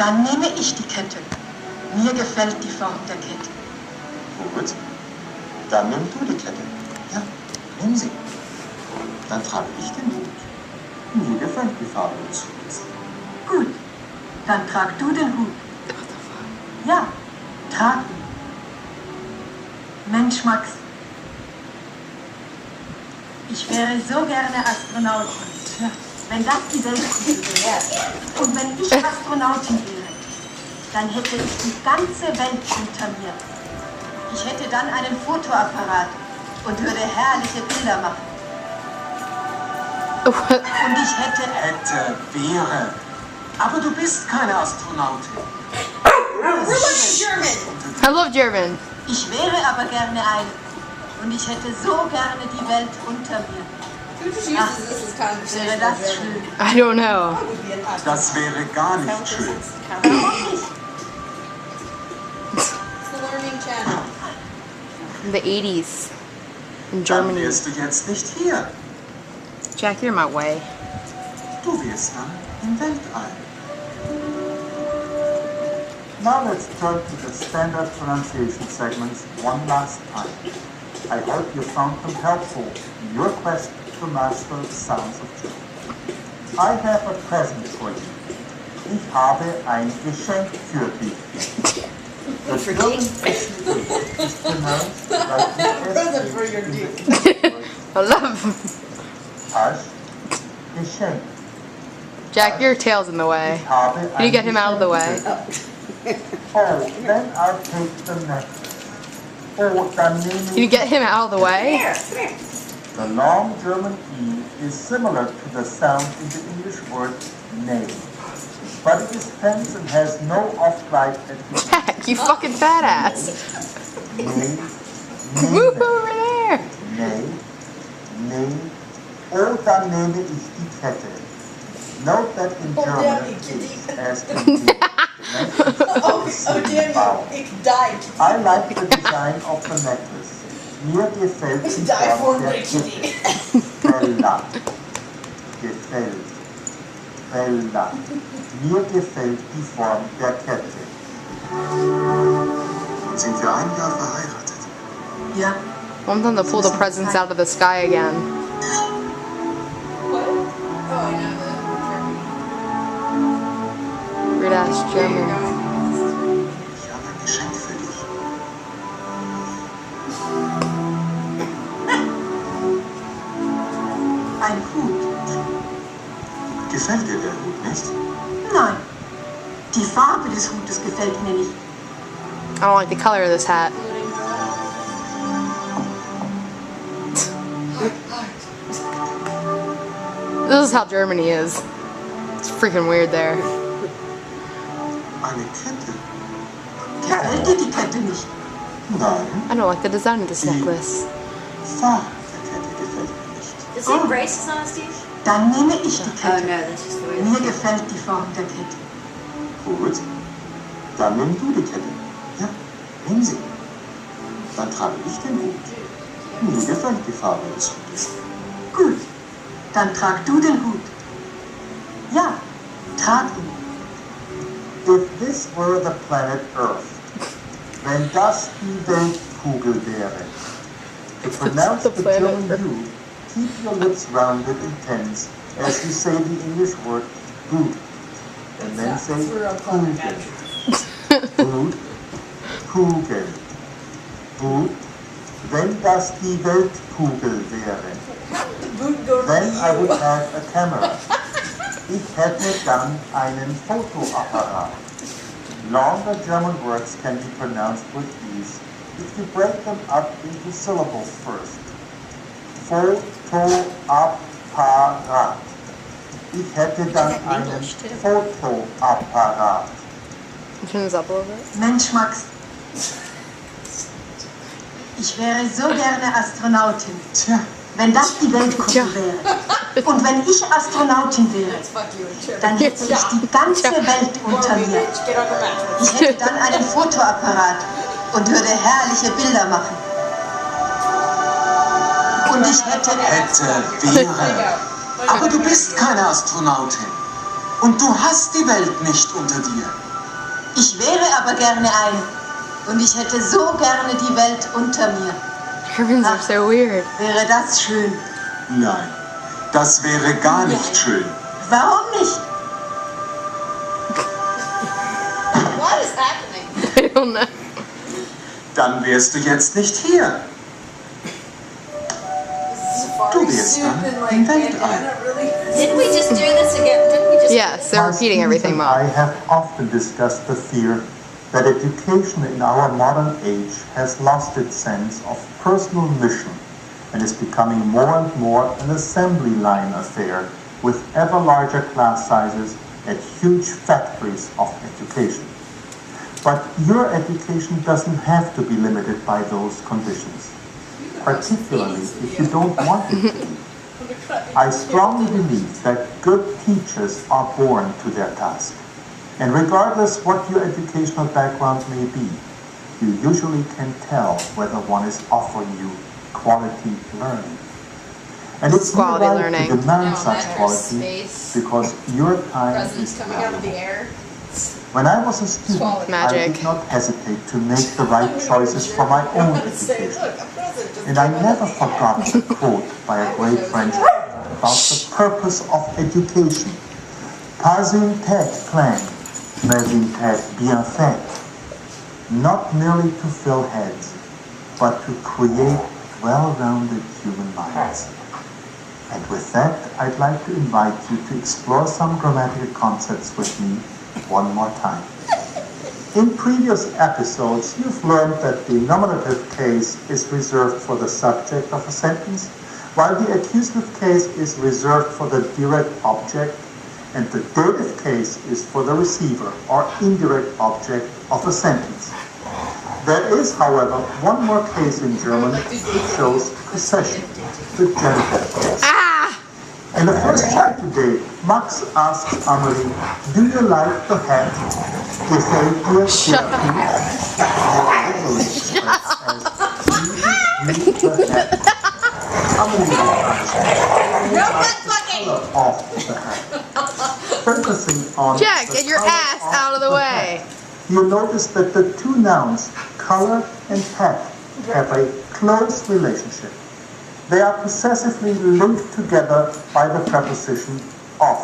Dann nehme ich die Kette. Mir gefällt die Form der Kette. Gut. Dann nimm du die Kette. Ja, nimm sie. Dann trage ich den Hut. Mir gefällt die Farbe des Huts. Gut. Dann trag du den Hut. Ja, trag ihn. Mensch, Max. Ich wäre so gerne Astronautin. Wenn das die Weltkugel wäre. Und wenn ich Astronautin wäre, dann hätte ich die ganze Welt unter mir. Ich hätte dann einen Fotoapparat und würde herrliche Bilder machen. Und ich hätte... Hätte, wäre. Aber du bist keine Astronautin. I love German. Ich wäre aber gerne eine. Und ich hätte so gerne die Welt unter mir. Who just uses this as conversation? Wäre das schön. I don't know. Das wäre gar nicht schön. Warum nicht? It's the learning channel. In the 80s. In Dann Germany. wärst du jetzt nicht hier. Jack, you're in my way. Du wärst dann im Weltall. Now let's turn to the standard pronunciation segments one last time. I hope you found them helpful in your quest to master the sounds of German. I have a present for you. Ich habe ein Geschenk für dich. The German issue is pronounced like the Present for your in the dick. English word I love. as Geschenk. Jack, your tail's in the way. Ich habe Can you get him out of the way? Oh, then I'll take the necklace. Oh, dann nehme Can you ich... get him out of the way? The long German E is similar to the sound in the English word name. But it is tense and has no off-glide at the Jack, you fucking fat ass. Name, Move over there. Name. Oh, dann nehme ich die Kette. Note that in Oh, German damn, it you is kitty. as in the Oh damn you. Ich die. I like the design of the necklace. Mir gefällt Ich die die Form for der my kitty. Kette. Gefällt. Mir gefällt die Form der Kette. Sind wir ein Jahr verheiratet? Ja. Want them to pull the presents out of the sky again. What? Oh, I know that. Weird ass There you German. go. Ich habe ein Geschenk für dich. Ein Hut. Gefällt dir der Hut nicht? Nein. Die Farbe des Hutes gefällt mir nicht. I don't like the color of this hat. This is how Germany is. It's freaking weird there. Eine Kette? Gefällt dir die Kette nicht? Nein, I don't like the design of this necklace. Farbe der Kette gefällt mir nicht. Does he have braces on, Steve? Dann nehme ich die Oh Kette. no, that's just the way Mir it is. gefällt die Form der Kette. Gut, dann nimm du die Kette. Ja, nimm sie. Dann trage ich den Hut. Mir gefällt die Farbe des Hutes. Gut. Dann trag du den Hut. Ja, trag ihn. If this were the planet Earth, wenn das die Weltkugel wäre. To pronounce the the planet German Earth. U, keep your lips rounded and tense as you say the English word gut. And then say That's where I'm calling Kugel. Gut, Kugel. Gut, wenn das die Weltkugel wäre. Boot go to Then I would you. have a camera. Ich hätte dann einen Fotoapparat. Longer German words can be pronounced with ease if you break them up into syllables first. Fotoapparat. Ich hätte dann einen Fotoapparat. Turn this up a little bit. Mensch, Max. Ich wäre so gerne Astronautin, Tja, wenn das die Weltkugel wäre. Und wenn ich Astronautin wäre, Fuck you and German. dann hätte ich die ganze Welt unter mir. Get on the mattress. Ich hätte dann einen Fotoapparat und würde herrliche Bilder machen. Und ich hätte... wäre. Aber du bist keine Astronautin. Und du hast die Welt nicht unter dir. Ich wäre aber gerne ein. Und ich hätte so gerne die Welt unter mir. Germans are so weird. Wäre das schön. Nein, das wäre gar nicht schön. Warum nicht? What is happening? I don't know. Dann wärst du jetzt nicht hier. Du wärst dann im Weltall. Didn't we just do this again? Didn't we just? Yes, they're My repeating students everything, and I Mom. have often discussed the fear that education in our modern age has lost its sense of personal mission and is becoming more and more an assembly line affair with ever larger class sizes and huge factories of education. But your education doesn't have to be limited by those conditions, particularly if you don't want it to be. I strongly believe that good teachers are born to their task. And regardless what your educational background may be, you usually can tell whether one is offering you quality learning. And it's your Quality right learning. to demand No, such matters. quality Space. because your time Presents is coming out of the valuable. air. When I was a student, Swallow. I Magic. did not hesitate to make the right choices for my own Say, education. look, a present just And I came out never of the air. forgot the quote by a great French about the purpose of education. Pas une tête pleine, mais une tête bien faite. Not merely to fill heads, but to create well-rounded human minds. And with that, I'd like to invite you to explore some grammatical concepts with me one more time. In previous episodes, you've learned that the nominative case is reserved for the subject of a sentence, while the accusative case is reserved for the direct object, and the dative case is for the receiver or indirect object of a sentence. There is, however, one more case in German which shows possession, the genitive case. In the first chat today, Max asks Amelie, do you like the hat? Gefällt dir der Hut? More literally expressed as, do you like the hat? Amelie asks, color of the hat. Focusing on Jack, the get your color ass of out of the way. hat, you notice that the two nouns, color and hat, have a close relationship. They are possessively linked together by the preposition of.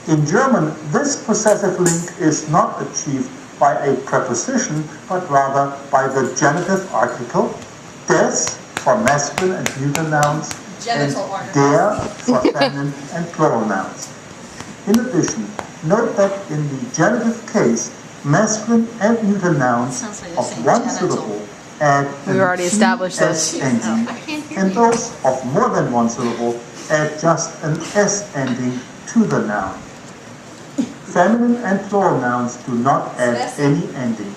In German, this possessive link is not achieved by a preposition, but rather by the genitive article des for masculine and neuter nouns, and Genital order. der for feminine and plural nouns. In addition, note that in the genitive case, masculine and neuter nouns Sounds like you're of saying one genital. syllable add We already established TS this. ending, and those of more than one syllable add just an S ending to the noun. Feminine and plural nouns do not add any ending.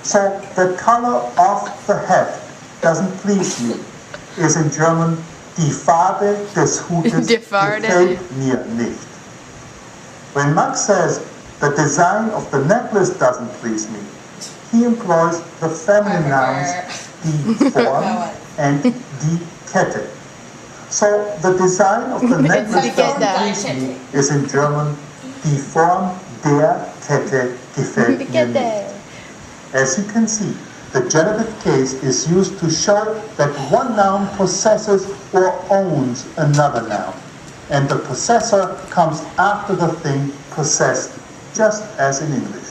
So the color of the hat doesn't please me is in German die Farbe des Hutes Die Farbe. gefällt mir nicht. When Max says the design of the necklace doesn't please me, he employs the feminine nouns die Form and die Kette. So the design of the necklace Die doesn't Kette. please me is in German die Form der Kette gefällt mir nicht. As you can see, the genitive case is used to show that one noun possesses or owns another noun, and the possessor comes after the thing possessed, just as in English.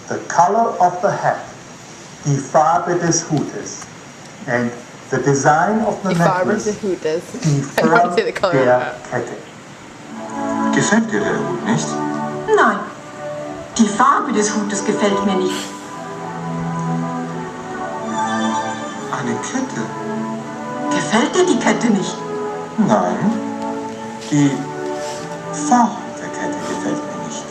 The color of the hat, die Farbe des Hutes, and the design of the Die Farbe necklace, des Hutes. die I don't Form see the color of der that. Kette. Gefällt dir der Hut nicht? Nein. Die Farbe des Hutes gefällt mir nicht. Eine Kette? Gefällt dir die Kette nicht? Nein. Die Form der Kette gefällt mir nicht.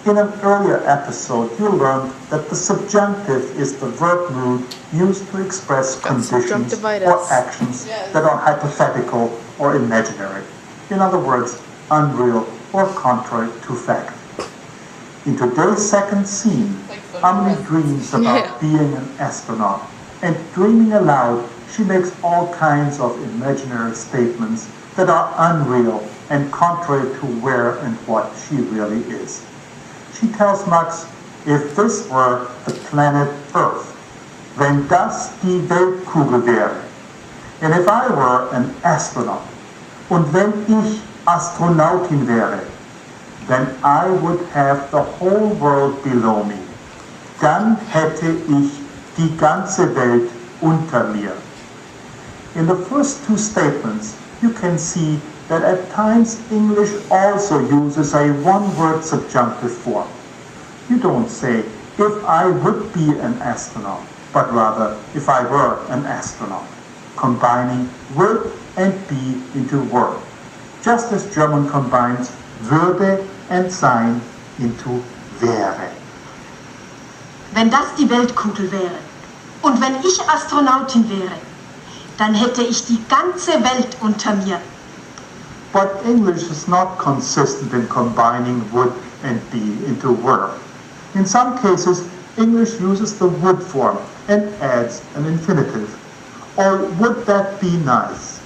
In an earlier episode, you learned that the subjunctive is the verb mood used to express conditions subjunctivitis. or actions that are hypothetical or imaginary. In other words, unreal or contrary to fact. In today's second scene, Amelie dreams about being an astronaut, and dreaming aloud, she makes all kinds of imaginary statements that are unreal and contrary to where and what she really is. She tells Max, if this were the planet Earth, wenn das die Weltkugel wäre, and if I were an astronaut, und wenn ich Astronautin wäre, then I would have the whole world below me. Dann hätte ich die ganze Welt unter mir. In the first two statements, you can see that at times English also uses a one-word subjunctive form. You don't say, if I would be an astronaut, but rather, if I were an astronaut, combining would and be into were, just as German combines würde and sein into wäre. Wenn das die Weltkugel wäre und wenn ich Astronautin wäre, dann hätte ich die ganze Welt unter mir. But English is not consistent in combining would and be into were. In some cases, English uses the would form and adds an infinitive. Or would that be nice?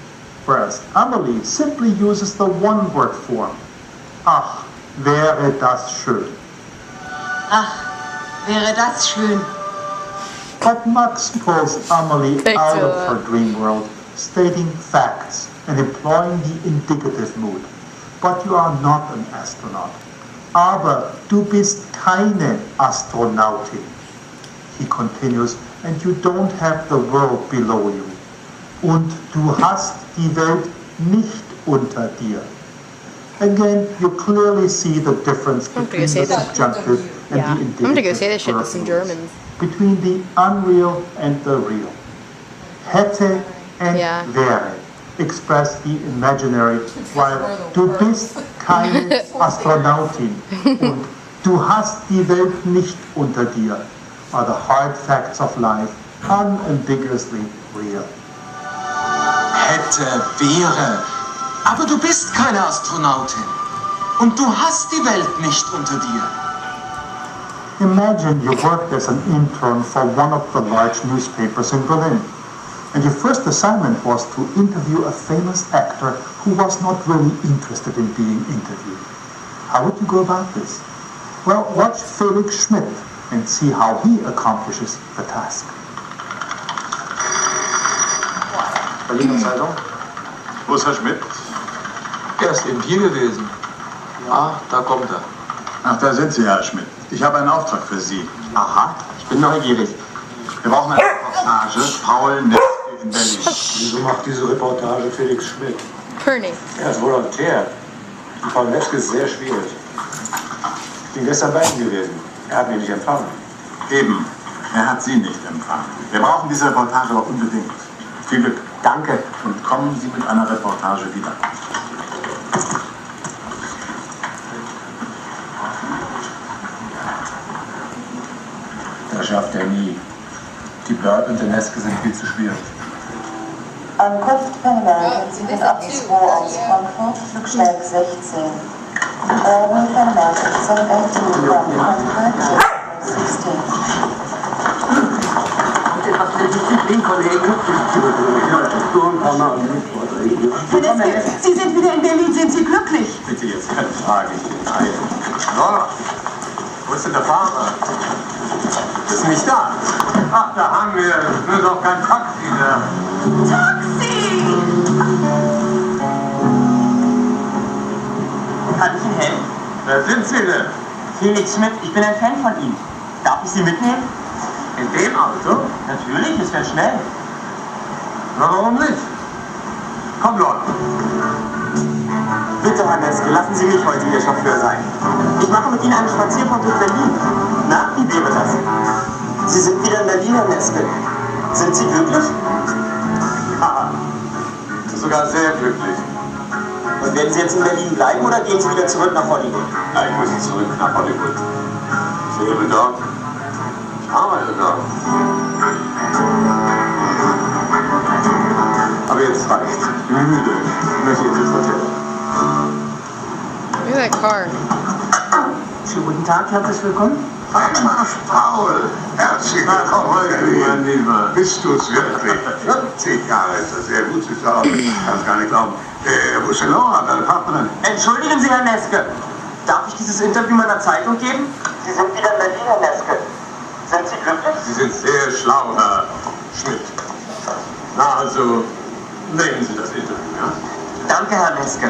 Whereas Amelie simply uses the one-word form. Ach, wäre das schön. Ach, wäre das schön. But Max pulls Amelie Thanks out for of that. her dream world, stating facts and employing the indicative mood. But you are not an astronaut. Aber du bist keine Astronautin. He continues, and you don't have the world below you. Und du hast die Welt nicht unter dir. Again, you clearly see the difference I'm gonna between say the that. subjunctive and Yeah. the I'm gonna indicative go say this shit to verb some mood. Germans. Between the unreal and the real. Hätte and Yeah. wäre express the imaginary, while du bist keine Astronautin und du hast die Welt nicht unter dir are the hard facts of life, unambiguously real. Hätte, wäre. Aber du bist keine Astronautin. Und du hast die Welt nicht unter dir. Imagine you worked as an intern for one of the large newspapers in Berlin, and your first assignment was to interview a famous actor who was not really interested in being interviewed. How would you go about this? Well, watch Felix Schmidt and see how he accomplishes the task. Berliner Zeitung? Wo ist Herr Schmidt? Er ist eben hier gewesen. Ah, da kommt er. Ach, da sind Sie, Herr Schmidt. Ich habe einen Auftrag für Sie. Aha, ich bin neugierig. Wir brauchen eine Reportage. Paul Neske in Berlin. Wieso macht diese Reportage Felix Schmidt? Perny. Er ist Volontär. Die Frau Neske ist sehr schwierig. Ich bin gestern bei ihm gewesen. Er hat mich nicht empfangen. Eben. Er hat Sie nicht empfangen. Wir brauchen diese Reportage aber unbedingt. Viel Glück. Danke. Und kommen Sie mit einer Reportage wieder. Das schafft er nie. Die Bird und der Neske sind viel zu schwierig. Ankunft Fernmelden 782 aus Frankfurt, Flugsteig 16. Early Fernmelden 782 from Frankfurt, 16. Herr Neske, Sie sind wieder in Berlin. Sind Sie glücklich? Bitte jetzt keine Frage. Nein. So. Wo ist denn der Fahrer? Ist nicht da. Ach, da haben wir. Das ist doch kein Taxi da. Taxi! Kann ich Ihnen helfen? Wer sind Sie denn? Felix Schmidt, ich bin ein Fan von Ihnen. Darf ich Sie mitnehmen? In dem Auto? Natürlich, es wäre schnell. Na, warum nicht? Komm, Leute. Bitte, Herr Neske, lassen Sie mich heute Ihr Chauffeur sein. Ich mache mit Ihnen einen Spaziergang durch Berlin. Na, wie wäre das? Sie sind wieder in Berlin, Herr Neske. Sind Sie glücklich? Haha. Sogar sehr glücklich. Und werden Sie jetzt in Berlin bleiben oder gehen Sie wieder zurück nach Hollywood? Ja, ich muss zurück nach Hollywood. Ich lebe dort. Ich arbeite dort. Aber jetzt reicht's. Ich bin müde. Ich möchte jetzt ins Hotel. Look at that car. Schönen guten Tag, herzlich willkommen. Ach, Paul, herzlich willkommen, mein Lieber. Bist du es wirklich? 50 Jahre ist das sehr gut zu schauen. Ich kann es gar nicht glauben. Wo ist denn Laura, deine Partnerin? Entschuldigen Sie, Herr Neske. Darf ich dieses Interview meiner Zeitung geben? Sie sind wieder in Berlin, Herr Neske. Sind Sie glücklich? Sie sind sehr schlau, Herr Schmidt. Na, also, nehmen Sie das Interview, ja? Danke, Herr Neske.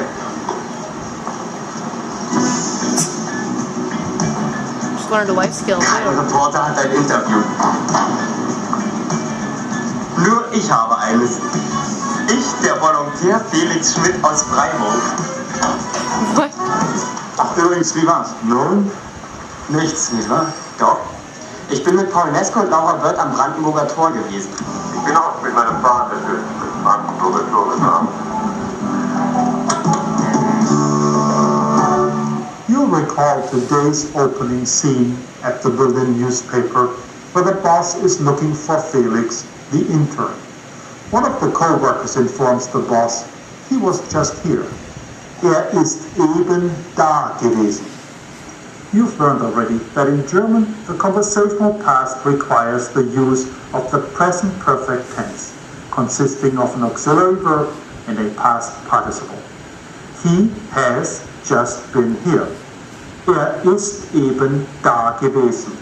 Just learned a life skill Ein too. Reporter hat ein Interview. Nur ich habe eines. Ich, der Volontär Felix Schmidt aus Freiburg. What? Ach, übrigens, wie war's? Nun? Nichts, nicht wahr? Doch. Ich bin mit Paul Neske und Laura Wirth am Brandenburger Tor gewesen. Ich bin auch mit meinem Vater durch Brandenburger Tor gefahren. You'll recall today's opening scene at the Berlin newspaper where the boss is looking for Felix, the intern. One of the co-workers informs the boss he was just here. Ist eben da gewesen. You've learned already that in German the conversational past requires the use of the present perfect tense, consisting of an auxiliary verb and a past participle. He has just been here. Ist eben da gewesen.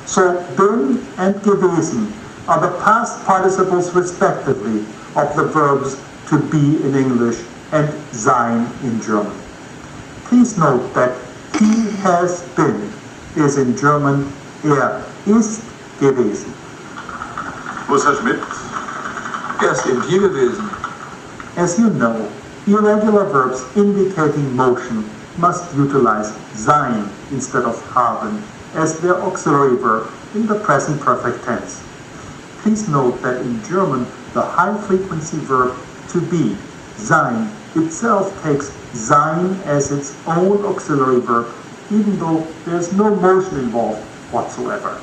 So bin and gewesen are the past participles respectively of the verbs to be in English and sein in German. Please note that he has been is in German ist gewesen. Wo ist Herr Schmidt? Ist eben hier gewesen. As you know, irregular verbs indicating motion must utilize sein instead of haben as their auxiliary verb in the present perfect tense. Please note that in German, the high-frequency verb to be, sein, itself takes sein as its own auxiliary verb, even though there's no motion involved whatsoever.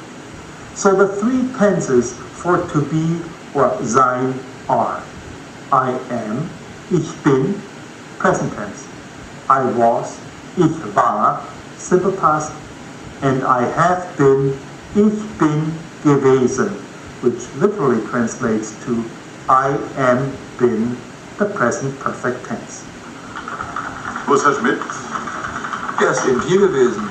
So the three tenses for to be or sein are I am, ich bin, present tense. I was, ich war, simple past. And I have been, ich bin gewesen, which literally translates to I am been, the present perfect tense. Wo ist Herr Schmidt? Ist eben hier gewesen.